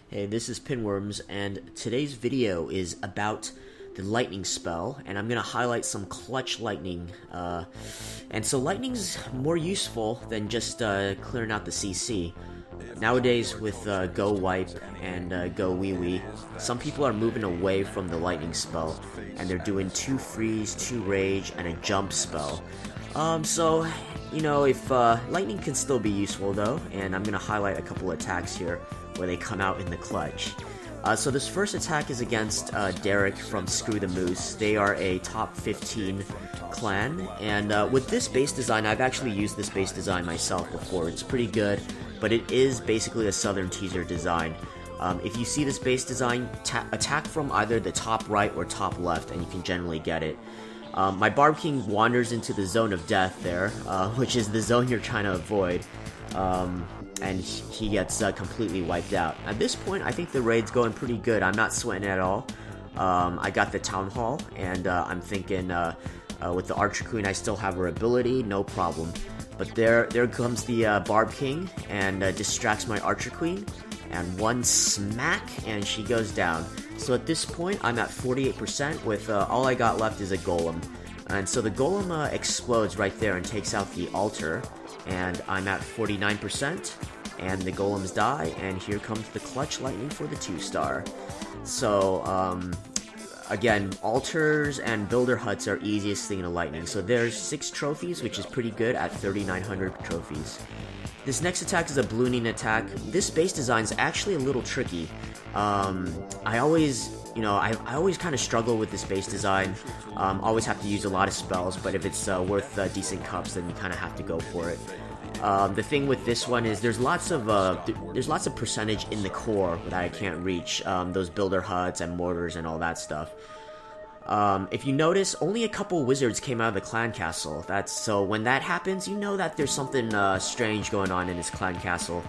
Hey, this is Pinworms, and today's video is about the lightning spell, and I'm gonna highlight some clutch lightning. And so lightning's more useful than just clearing out the CC. Nowadays, with Go Wipe and Go Wee Wee, some people are moving away from the lightning spell, and they're doing 2 freeze, 2 rage, and a jump spell. So, you know, if lightning can still be useful though, and I'm gonna highlight a couple attacks here where they come out in the clutch. So this first attack is against Derek from Screw the Moose. They are a top 15 clan, and with this base design, I've actually used this base design myself before. It's pretty good, but it is basically a Southern Teaser design. If you see this base design, attack from either the top right or top left, and you can generally get it. My Barb King wanders into the zone of death there, which is the zone you're trying to avoid. And he gets completely wiped out. At this point, I think the raid's going pretty good. I'm not sweating at all. I got the Town Hall, and I'm thinking with the Archer Queen, I still have her ability, no problem. But there comes the Barb King, and distracts my Archer Queen, and one smack, and she goes down. So at this point, I'm at 48% with all I got left is a Golem. And so the Golem explodes right there and takes out the altar, and I'm at 49%, and the Golems die, and here comes the clutch lightning for the 2-star. So, again, altars and builder huts are easiest thing in a lightning. So there's 6 trophies, which is pretty good at 3,900 trophies. This next attack is a ballooning attack. This base design is actually a little tricky. I always kind of struggle with this base design. Always have to use a lot of spells, but if it's worth decent cups, then you kind of have to go for it. The thing with this one is there's lots of percentage in the core that I can't reach. Those builder huts and mortars and all that stuff. If you notice, only a couple wizards came out of the clan castle. So when that happens, you know that there's something strange going on in this clan castle.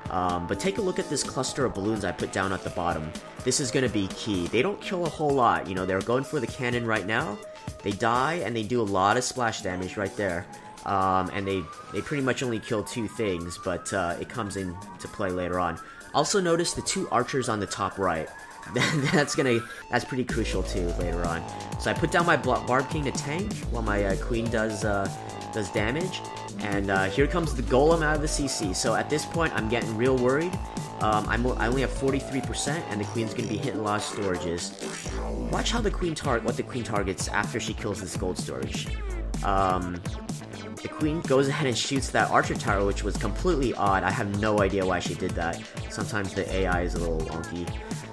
But take a look at this cluster of balloons I put down at the bottom. This is going to be key. They don't kill a whole lot. You know, they're going for the cannon right now. They die, and they do a lot of splash damage right there. And they pretty much only kill 2 things, but it comes into play later on. Also notice the 2 archers on the top right. That's pretty crucial too later on. So I put down my Barb King to tank while my Queen does damage, and here comes the Golem out of the CC. So at this point, I'm getting real worried. I only have 43%, and the Queen's gonna be hitting a lot of storages. Watch how what the Queen targets after she kills this gold storage. The Queen goes ahead and shoots that Archer Tower, which was completely odd. I have no idea why she did that. Sometimes the AI is a little wonky.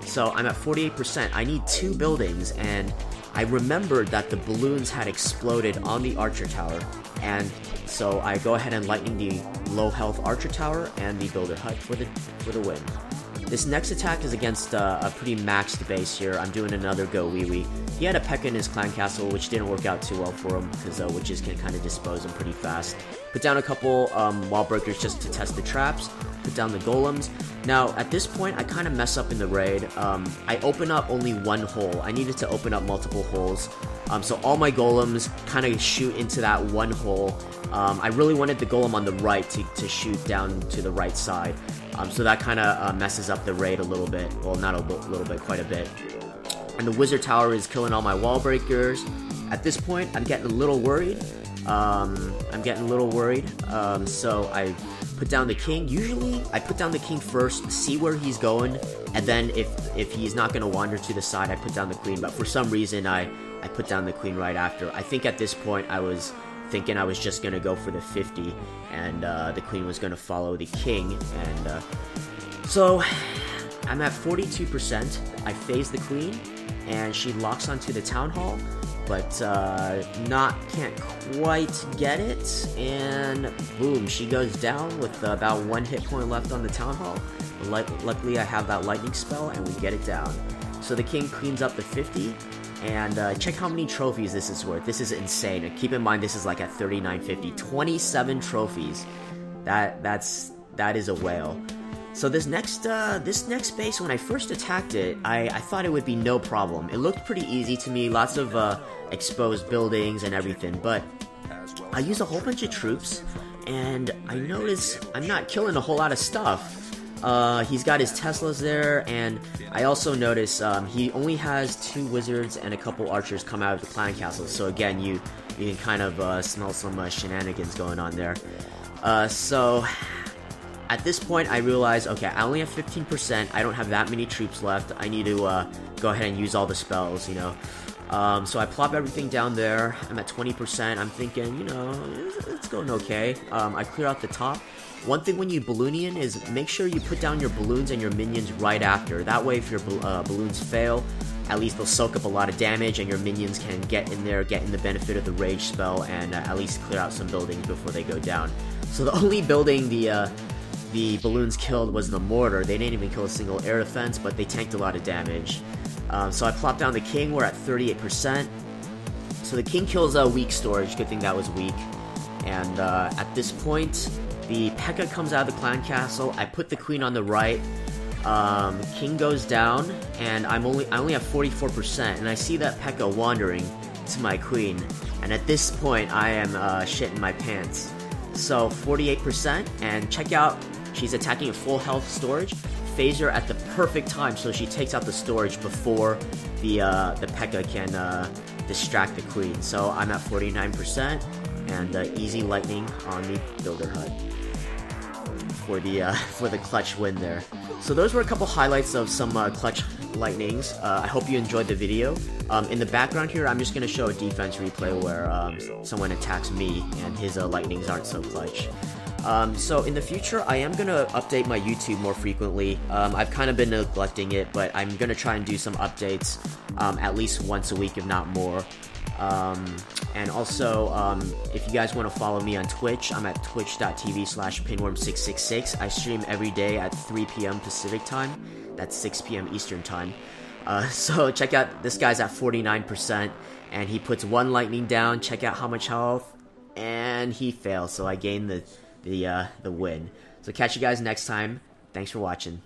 So I'm at 48%. I need 2 buildings, and I remembered that the balloons had exploded on the Archer Tower, and so I go ahead and lightning the low health Archer Tower and the builder hut for the win. This next attack is against a pretty maxed base here. I'm doing another Go Wee Wee. He had a P.E.K.K.A in his clan castle, which didn't work out too well for him, because witches can kind of dispose him pretty fast. Put down a couple wall breakers just to test the traps. Put down the golems. Now, at this point, I kind of mess up in the raid. I open up only 1 hole. I needed to open up multiple holes. So all my golems kind of shoot into that 1 hole. I really wanted the golem on the right to shoot down to the right side. So that kind of messes up the raid a little bit. Well, not a little bit, quite a bit. And the wizard tower is killing all my wall breakers. At this point, I'm getting a little worried. So I put down the king. Usually, I put down the king first, see where he's going, and then if he's not going to wander to the side, I put down the queen. But for some reason, I put down the queen right after. I think at this point, I was thinking I was just going to go for the 50, and the queen was going to follow the king, and so I'm at 42%. I phase the queen, and she locks onto the town hall, but can't quite get it, and boom, she goes down with about 1 hit point left on the town hall. Luckily, I have that lightning spell, and we get it down. So the king cleans up the 50, and check how many trophies this is worth. This is insane. And keep in mind, this is like at 3950, 27 trophies. That is a whale. So this next base, when I first attacked it, I thought it would be no problem. It looked pretty easy to me, lots of exposed buildings and everything, but I used a whole bunch of troops, and I noticed I'm not killing a whole lot of stuff. He's got his Teslas there, and I also notice he only has 2 wizards and a couple archers come out of the clan castle. So again, you can kind of smell some shenanigans going on there. So at this point, I realize, okay, I only have 15%. I don't have that many troops left. I need to go ahead and use all the spells, you know. So I plop everything down there. I'm at 20%. I'm thinking, you know, it's going okay. I clear out the top. One thing when you Balloonian is make sure you put down your balloons and your minions right after. That way, if your balloons fail, at least they'll soak up a lot of damage, and your minions can get in there, get in the benefit of the rage spell, and at least clear out some buildings before they go down. So the only building the balloons killed was the mortar. They didn't even kill a single air defense, but they tanked a lot of damage. So I plopped down the king. We're at 38%. So the king kills weak storage. Good thing that was weak. And at this point, the P.E.K.K.A comes out of the clan castle. I put the queen on the right. King goes down, and I only have 44%. And I see that P.E.K.K.A wandering to my queen. And at this point, I am shitting my pants. So 48%, and check out, she's attacking a full health storage. Phaser at the perfect time, so she takes out the storage before the P.E.K.K.A can distract the queen. So I'm at 49%, and easy lightning on the builder hut for the clutch win there. So those were a couple highlights of some clutch lightnings. I hope you enjoyed the video. In the background here, I'm just going to show a defense replay where someone attacks me and his lightnings aren't so clutch. So in the future, I am going to update my YouTube more frequently. I've kind of been neglecting it, but I'm going to try and do some updates at least once a week, if not more. And also, if you guys want to follow me on Twitch, I'm at twitch.tv/pinworm666. I stream every day at 3 p.m. Pacific time. That's 6 p.m. Eastern time. So check out, this guy's at 49%, and he puts 1 lightning down. Check out how much health, and he fails. So I gained the win. So catch you guys next time. Thanks for watching.